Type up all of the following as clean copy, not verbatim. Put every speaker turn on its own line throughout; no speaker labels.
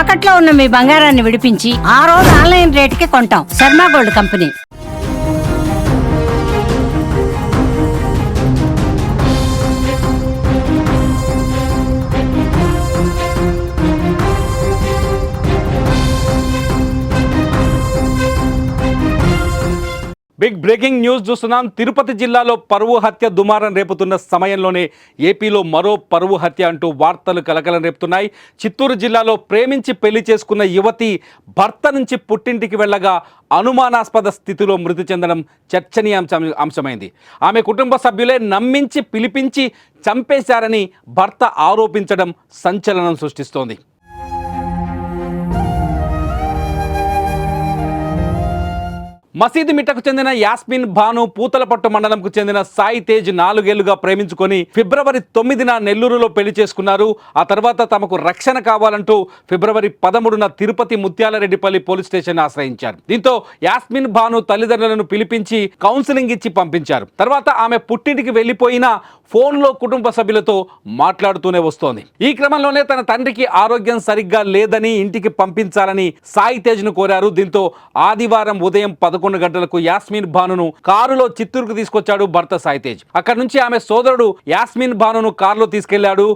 తాకట్లో ఉన్న మీ బంగారాన్ని విడిపించి ఆ రోజు ఆన్లైన్ రేటుకి కొంటాం. Sharma gold company.
Big breaking news చూస్తున్నాం. తిరుపతి జిల్లాలో పరువు హత్య దుమారం రేపుతున్న సమయంలోనే ఏపీలో మరో పరువు హత్య అంటూ వార్తలు కలకలం రేపుతున్నాయి. చిత్తూరు జిల్లాలో ప్రేమించి పెళ్లి చేసుకున్న యువతి భర్త నుంచి పుట్టింటికి వెళ్ళగా అనుమానాస్పద స్థితిలో మృతి చెందడం చర్చనీయాంశమైంది. ఆమె కుటుంబ సభ్యులే నమ్మించి పిలిపించి చంపేశారని భర్త ఆరోపించడం సంచలనం సృష్టిస్తోంది. మసీదు మిట్టకు చెందిన యాస్మిన్ భాను పూతలపట్టు మండలంకు చెందిన సాయి తేజ్ 4 ఏళ్లుగా ప్రేమించుకొని ఫిబ్రవరి 9న నెల్లూరులో పెళ్లి చేసుకున్నారు. ఆ తర్వాత తమకు రక్షణ కావాలంటూ ఫిబ్రవరి 13న తిరుపతి ముత్యాలరెడ్డిపల్లి పోలీస్ స్టేషన్ ఆశ్రయించారు. దీంతో యాస్మిన్ భాను తల్లిదండ్రులను పిలిపించి కౌన్సిలింగ్ ఇచ్చి పంపించారు. తర్వాత ఆమె పుట్టింటికి వెళ్లిపోయినా ఫోన్లో కుటుంబ సభ్యులతో మాట్లాడుతూనే వస్తోంది. ఈ క్రమంలోనే తన తండ్రికి ఆరోగ్యం సరిగ్గా లేదని ఇంటికి పంపించాలని సాయి తేజ్ను కోరారు. దీంతో ఆదివారం ఉదయం 11 గంటలకు యాస్మిన్ భానును కారులో చిత్తూరుకు తీసుకొచ్చాడు భర్త సాయి తేజ్. అక్కడి నుంచి ఆమె సోదరుడు యాస్మిన్ భానును కారులో తీసుకెళ్లాడు.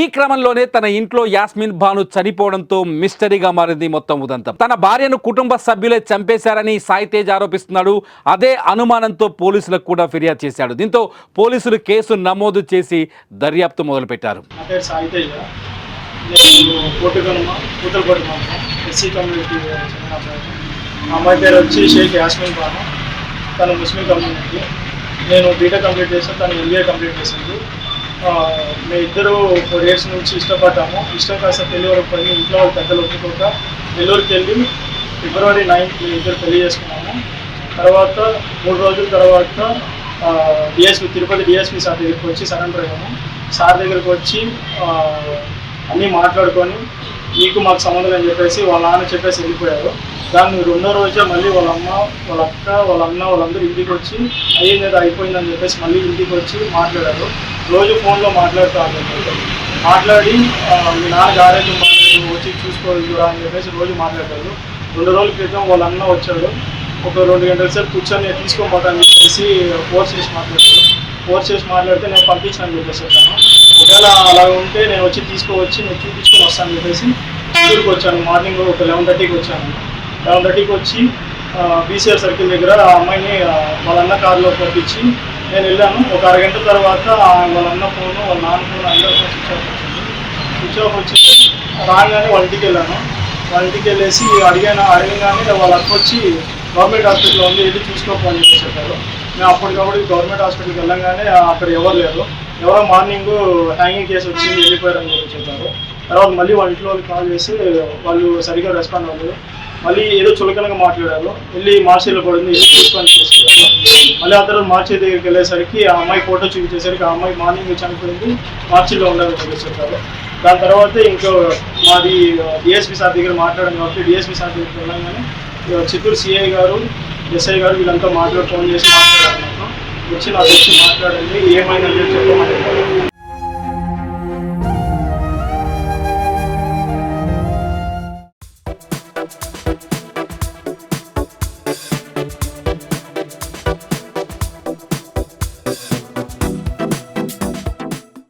ఈ క్రమంలోనే తన ఇంట్లో యాస్మిన్ భాను చనిపోవడంతో మిస్టరీగా మారింది మొత్తం ఉదంతం. తన భార్యను కుటుంబ సభ్యులే చంపేశారని సాయి తేజ్ ఆరోపిస్తున్నాడు. అదే అనుమానంతో పోలీసులకు కూడా ఫిర్యాదు చేశాడు. దీంతో పోలీసులు కేసు నమోదు చేసి దర్యాప్తు మొదలుపెట్టారు.
అమ్మాయి పేరు వచ్చి షేక్ యాస్మిన్ భాను. తను ముస్లిం కమ్యూనిటీ. నేను బీటెక్ కంప్లీట్ చేశాను, తను ఎంబీఏ కంప్లీట్ చేసింది. మేము ఇద్దరు 4 years నుంచి ఇష్టపడ్డాము. ఇష్టం కాస్త పెళ్లి వరకు పోయి ఇంట్లో వాళ్ళు పెద్దలు ఒప్పుకోక నెల్లూరుకి వెళ్ళి ఫిబ్రవరి 9th మేము ఇద్దరు పెళ్లి చేసుకున్నాము. తర్వాత 3 రోజుల తర్వాత డిఎస్పీ తిరుపతి డిఎస్పీ సార్ దగ్గరికి వచ్చి సరెండర్ అయ్యాము. సార్ దగ్గరికి వచ్చి అన్నీ మాట్లాడుకొని నీకు మాకు సంబంధం అని చెప్పేసి వాళ్ళ నాన్న చెప్పేసి వెళ్ళిపోయారు. దాన్ని 2వ రోజే మళ్ళీ వాళ్ళ అమ్మ, వాళ్ళ అక్క, వాళ్ళ అన్న వాళ్ళందరూ ఇంటికి వచ్చి అయ్యింది అయిపోయిందని చెప్పేసి మళ్ళీ ఇంటికి వచ్చి మాట్లాడారు. రోజు ఫోన్లో మాట్లాడుతూ మాట్లాడి మీ నాన్నకి ఆరోగ్యం బాగాలేదు వచ్చి చూసుకోవద్దురా అని చెప్పేసి రోజు మాట్లాడారు. 2 రోజుల క్రితం వాళ్ళ అన్న వచ్చాడు. ఒక 2 గంటల సేపు కూర్చొని తీసుకోపోతాను చెప్పేసి ఫోర్స్ చేసి మాట్లాడితే నేను పంపించాను చెప్పేసి చెప్పాను. ఒకవేళ అలా ఉంటే నేను వచ్చి తీసుకువచ్చి నేను చూపించుకొని వస్తాను చెప్పేసి ఊరికి వచ్చాను. మార్నింగ్ ఒక 11:30కి వచ్చాను. 11:30కి వచ్చి బీసీఆర్ సర్కిల్ దగ్గర ఆ అమ్మాయిని వాళ్ళ అన్న కారులో పంపించి నేను వెళ్ళాను. ఒక అరగంట తర్వాత వాళ్ళ అన్న ఫోను, వాళ్ళ నాన్న ఫోను అందరూ స్విచ్ ఆఫ్ వచ్చింది. రాగానే వాళ్ళ ఇంటికి వెళ్ళాను. వాళ్ళ ఇంటికి వెళ్ళేసి అడగగానే వాళ్ళ అక్క వచ్చి గవర్నమెంట్ హాస్పిటల్లో ఉంది, వెళ్ళి చూసుకోకపోని చెప్పేసి చెప్పారు. మేము అప్పటికప్పుడు గవర్నమెంట్ హాస్పిటల్కి వెళ్ళగానే అక్కడ ఎవరు లేరు. ఎవరో మార్నింగ్ హ్యాంగింగ్ కేసు వచ్చి వెళ్ళిపోయారని చెప్పి చెప్పారు. తర్వాత మళ్ళీ వాళ్ళ ఇంట్లో వాళ్ళకి కాల్ చేసి వాళ్ళు సరిగ్గా రెస్పాండ్ అవ్వలేదు. మళ్ళీ ఏదో చులకనగా మాట్లాడారు. వెళ్ళి మార్చిలో పడింది, వెళ్ళి తీసుకొని చేసుకున్నారు. మళ్ళీ ఆ తర్వాత మార్చి దగ్గరికి వెళ్ళేసరికి ఆ అమ్మాయి ఫోటో చూపించేసరికి ఆ అమ్మాయి మార్నింగ్ చనిపోయింది, మార్చిలో ఉండాలని చెప్పి చెప్పారు. దాని తర్వాత ఇంకా మాది డిఎస్పీ సార్ దగ్గర మాట్లాడాం కాబట్టి డిఎస్పీ సార్ దగ్గరికి వెళ్ళగానే చిత్తూరు సిఐ గారు, ఎస్ఐ గారు వీళ్ళంతా ఫోన్ చేసి మాట్లాడారు. నాకు వచ్చి మాట్లాడండి ఏమైందని చెప్పమని